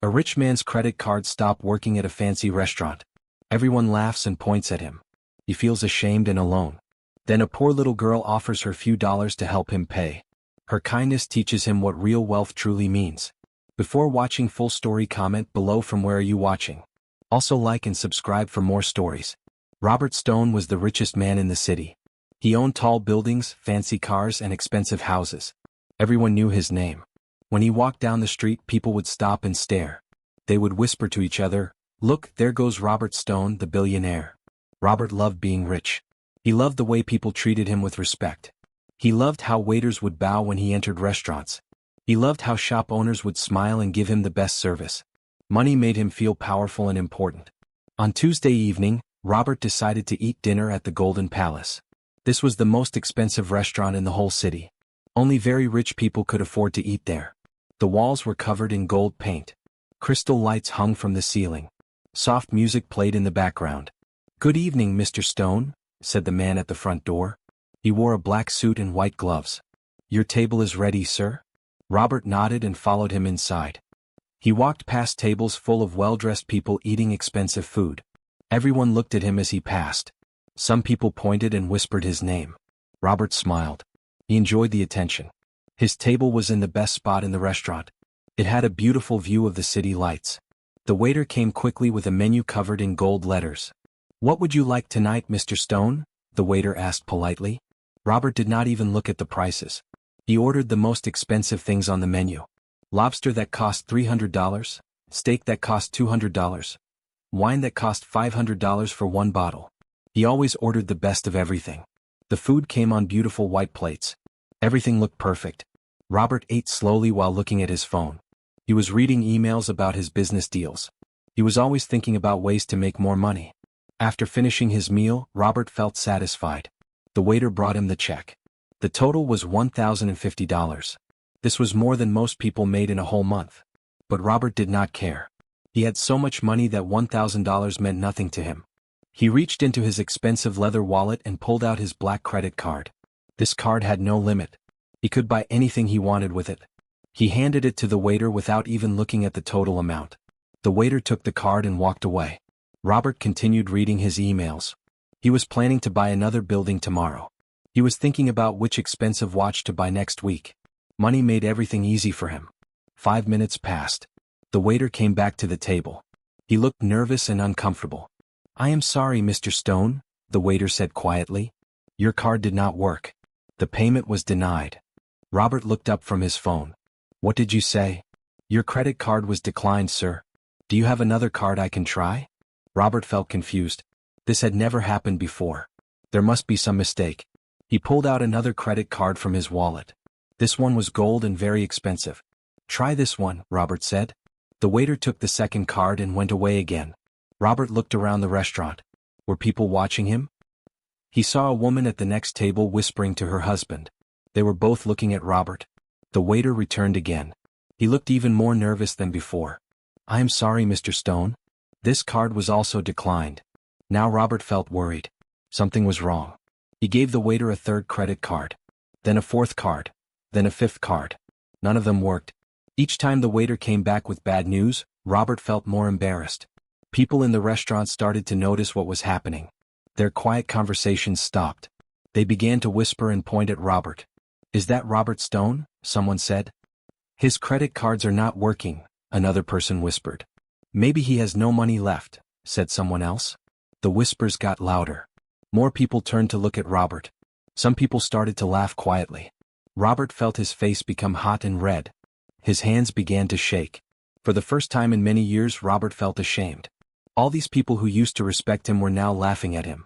A rich man's credit card stopped working at a fancy restaurant. Everyone laughs and points at him. He feels ashamed and alone. Then a poor little girl offers her few dollars to help him pay. Her kindness teaches him what real wealth truly means. Before watching full story, comment below from where are you watching. Also like and subscribe for more stories. Robert Stone was the richest man in the city. He owned tall buildings, fancy cars, and expensive houses. Everyone knew his name. When he walked down the street, people would stop and stare. They would whisper to each other, "Look, there goes Robert Stone, the billionaire." Robert loved being rich. He loved the way people treated him with respect. He loved how waiters would bow when he entered restaurants. He loved how shop owners would smile and give him the best service. Money made him feel powerful and important. On Tuesday evening, Robert decided to eat dinner at the Golden Palace. This was the most expensive restaurant in the whole city. Only very rich people could afford to eat there. The walls were covered in gold paint. Crystal lights hung from the ceiling. Soft music played in the background. "Good evening, Mr. Stone," said the man at the front door. He wore a black suit and white gloves. "Your table is ready, sir?" Robert nodded and followed him inside. He walked past tables full of well-dressed people eating expensive food. Everyone looked at him as he passed. Some people pointed and whispered his name. Robert smiled. He enjoyed the attention. His table was in the best spot in the restaurant. It had a beautiful view of the city lights. The waiter came quickly with a menu covered in gold letters. "What would you like tonight, Mr. Stone?" the waiter asked politely. Robert did not even look at the prices. He ordered the most expensive things on the menu. Lobster that cost $300, steak that cost $200, wine that cost $500 for one bottle. He always ordered the best of everything. The food came on beautiful white plates. Everything looked perfect. Robert ate slowly while looking at his phone. He was reading emails about his business deals. He was always thinking about ways to make more money. After finishing his meal, Robert felt satisfied. The waiter brought him the check. The total was $1,050. This was more than most people made in a whole month. But Robert did not care. He had so much money that $1,000 meant nothing to him. He reached into his expensive leather wallet and pulled out his black credit card. This card had no limit. He could buy anything he wanted with it. He handed it to the waiter without even looking at the total amount. The waiter took the card and walked away. Robert continued reading his emails. He was planning to buy another building tomorrow. He was thinking about which expensive watch to buy next week. Money made everything easy for him. 5 minutes passed. The waiter came back to the table. He looked nervous and uncomfortable. "I am sorry, Mr. Stone," the waiter said quietly. "Your card did not work. The payment was denied." Robert looked up from his phone. "What did you say?" "Your credit card was declined, sir. Do you have another card I can try?" Robert felt confused. This had never happened before. There must be some mistake. He pulled out another credit card from his wallet. This one was gold and very expensive. "Try this one," Robert said. The waiter took the second card and went away again. Robert looked around the restaurant. Were people watching him? He saw a woman at the next table whispering to her husband. They were both looking at Robert. The waiter returned again. He looked even more nervous than before. "I am sorry, Mr. Stone." This card was also declined. Now Robert felt worried. Something was wrong. He gave the waiter a third credit card. Then a fourth card. Then a fifth card. None of them worked. Each time the waiter came back with bad news, Robert felt more embarrassed. People in the restaurant started to notice what was happening. Their quiet conversations stopped. They began to whisper and point at Robert. "Is that Robert Stone?" someone said. "His credit cards are not working," another person whispered. "Maybe he has no money left," said someone else. The whispers got louder. More people turned to look at Robert. Some people started to laugh quietly. Robert felt his face become hot and red. His hands began to shake. For the first time in many years, Robert felt ashamed. All these people who used to respect him were now laughing at him.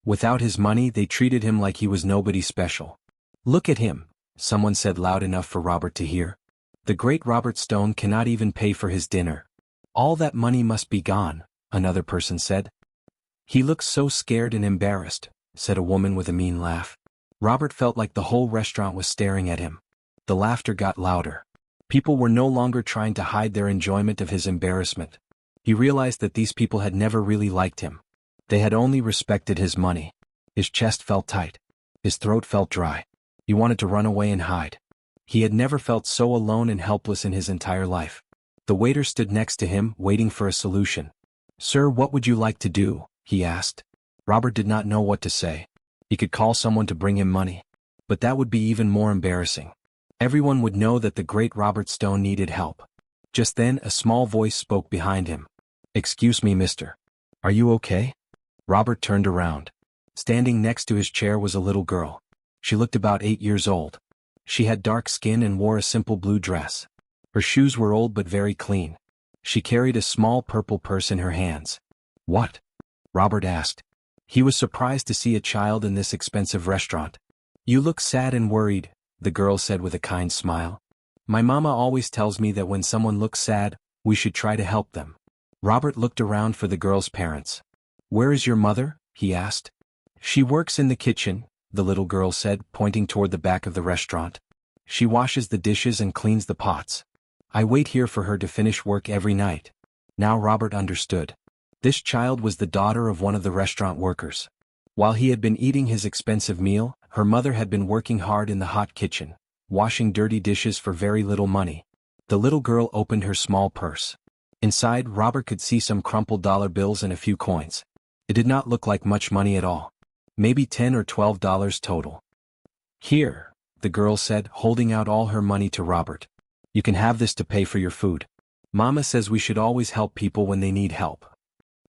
Without his money, they treated him like he was nobody special. "Look at him," someone said loud enough for Robert to hear. "The great Robert Stone cannot even pay for his dinner. All that money must be gone," another person said. "He looks so scared and embarrassed," said a woman with a mean laugh. Robert felt like the whole restaurant was staring at him. The laughter got louder. People were no longer trying to hide their enjoyment of his embarrassment. He realized that these people had never really liked him. They had only respected his money. His chest felt tight. His throat felt dry. He wanted to run away and hide. He had never felt so alone and helpless in his entire life. The waiter stood next to him, waiting for a solution. "Sir, what would you like to do?" he asked. Robert did not know what to say. He could call someone to bring him money. But that would be even more embarrassing. Everyone would know that the great Robert Stone needed help. Just then, a small voice spoke behind him. "Excuse me, mister. Are you okay?" Robert turned around. Standing next to his chair was a little girl. She looked about 8 years old. She had dark skin and wore a simple blue dress. Her shoes were old but very clean. She carried a small purple purse in her hands. "What?" Robert asked. He was surprised to see a child in this expensive restaurant. "You look sad and worried," the girl said with a kind smile. "My mama always tells me that when someone looks sad, we should try to help them." Robert looked around for the girl's parents. "Where is your mother?" he asked. "She works in the kitchen," the little girl said, pointing toward the back of the restaurant. "She washes the dishes and cleans the pots. I wait here for her to finish work every night." Now Robert understood. This child was the daughter of one of the restaurant workers. While he had been eating his expensive meal, her mother had been working hard in the hot kitchen, washing dirty dishes for very little money. The little girl opened her small purse. Inside, Robert could see some crumpled dollar bills and a few coins. It did not look like much money at all. Maybe $10 or $12 total. "Here," the girl said, holding out all her money to Robert. "You can have this to pay for your food. Mama says we should always help people when they need help."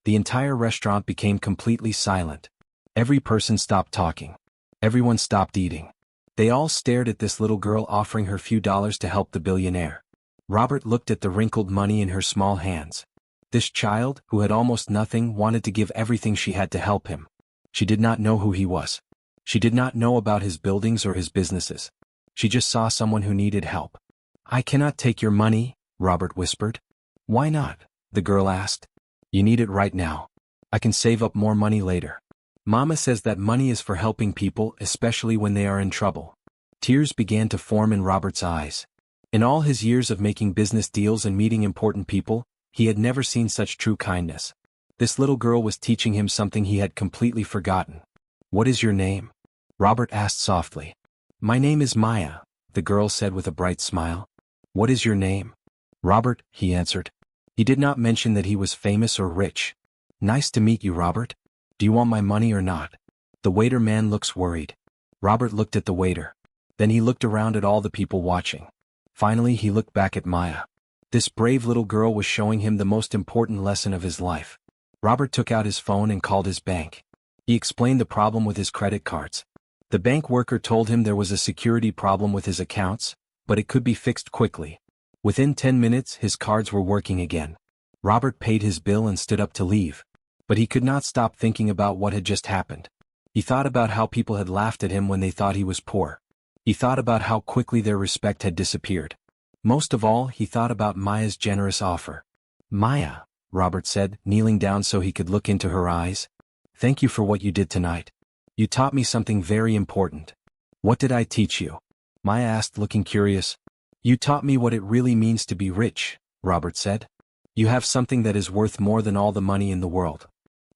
The entire restaurant became completely silent. Every person stopped talking. Everyone stopped eating. They all stared at this little girl offering her few dollars to help the billionaire. Robert looked at the wrinkled money in her small hands. This child, who had almost nothing, wanted to give everything she had to help him. She did not know who he was. She did not know about his buildings or his businesses. She just saw someone who needed help. "I cannot take your money," Robert whispered. "Why not?" the girl asked. "You need it right now. I can save up more money later. Mama says that money is for helping people, especially when they are in trouble." Tears began to form in Robert's eyes. In all his years of making business deals and meeting important people, he had never seen such true kindness. This little girl was teaching him something he had completely forgotten. "What is your name?" Robert asked softly. "My name is Maya," the girl said with a bright smile. "What is your name?" "Robert," he answered. He did not mention that he was famous or rich. "Nice to meet you, Robert. Do you want my money or not?" The waiter man looks worried. Robert looked at the waiter. Then he looked around at all the people watching. Finally he looked back at Maya. This brave little girl was showing him the most important lesson of his life. Robert took out his phone and called his bank. He explained the problem with his credit cards. The bank worker told him there was a security problem with his accounts, but it could be fixed quickly. Within 10 minutes his cards were working again. Robert paid his bill and stood up to leave. But he could not stop thinking about what had just happened. He thought about how people had laughed at him when they thought he was poor. He thought about how quickly their respect had disappeared. Most of all, he thought about Maya's generous offer. "Maya," Robert said, kneeling down so he could look into her eyes. "Thank you for what you did tonight. You taught me something very important." "What did I teach you?" Maya asked, looking curious. "You taught me what it really means to be rich," Robert said. "You have something that is worth more than all the money in the world."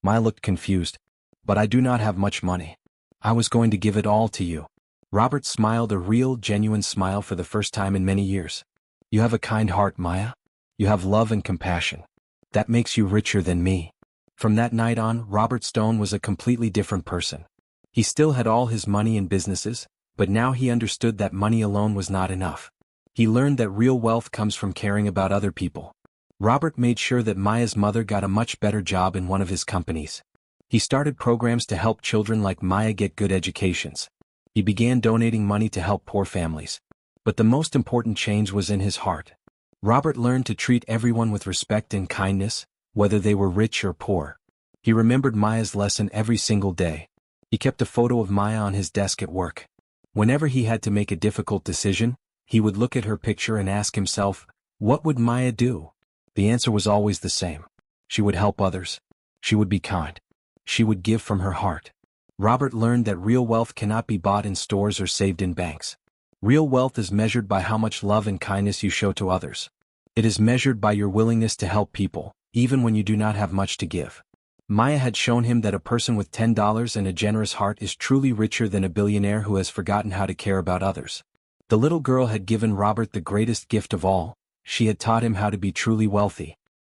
Maya looked confused. "But I do not have much money. I was going to give it all to you." Robert smiled, a real, genuine smile for the first time in many years. "You have a kind heart, Maya. You have love and compassion. That makes you richer than me." From that night on, Robert Stone was a completely different person. He still had all his money and businesses, but now he understood that money alone was not enough. He learned that real wealth comes from caring about other people. Robert made sure that Maya's mother got a much better job in one of his companies. He started programs to help children like Maya get good educations. He began donating money to help poor families. But the most important change was in his heart. Robert learned to treat everyone with respect and kindness, whether they were rich or poor. He remembered Maya's lesson every single day. He kept a photo of Maya on his desk at work. Whenever he had to make a difficult decision, he would look at her picture and ask himself, what would Maya do? The answer was always the same. She would help others. She would be kind. She would give from her heart. Robert learned that real wealth cannot be bought in stores or saved in banks. Real wealth is measured by how much love and kindness you show to others. It is measured by your willingness to help people, even when you do not have much to give. Maya had shown him that a person with $10 and a generous heart is truly richer than a billionaire who has forgotten how to care about others. The little girl had given Robert the greatest gift of all, She had taught him how to be truly wealthy.